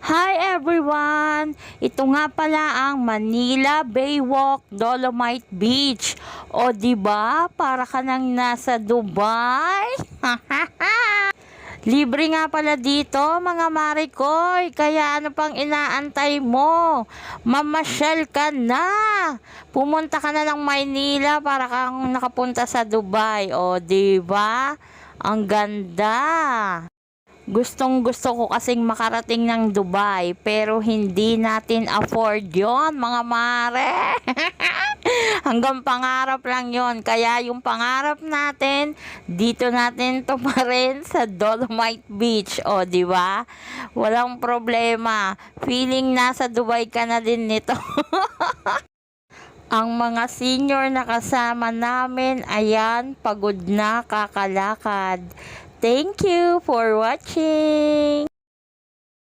Hi everyone! Ito nga pala ang Manila Baywalk Dolomite Beach. O di ba? Para ka nang nasa Dubai. Libre nga pala dito mga marikoy. Kaya ano pang inaantay mo? Mamasyal ka na. Pumunta ka na ng Maynila para kang nakapunta sa Dubai. O di ba? Ang ganda. Gustong gusto ko kasing makarating ng Dubai pero hindi natin afford yon mga mare. Hanggang pangarap lang yon. Kaya yung pangarap natin, dito natin to pa rin sa Dolomite Beach. O, di ba? Walang problema. Feeling nasa Dubai ka na din nito. Ang mga senior na kasama namin, ayan, pagod na kakalakad. Thank you for watching.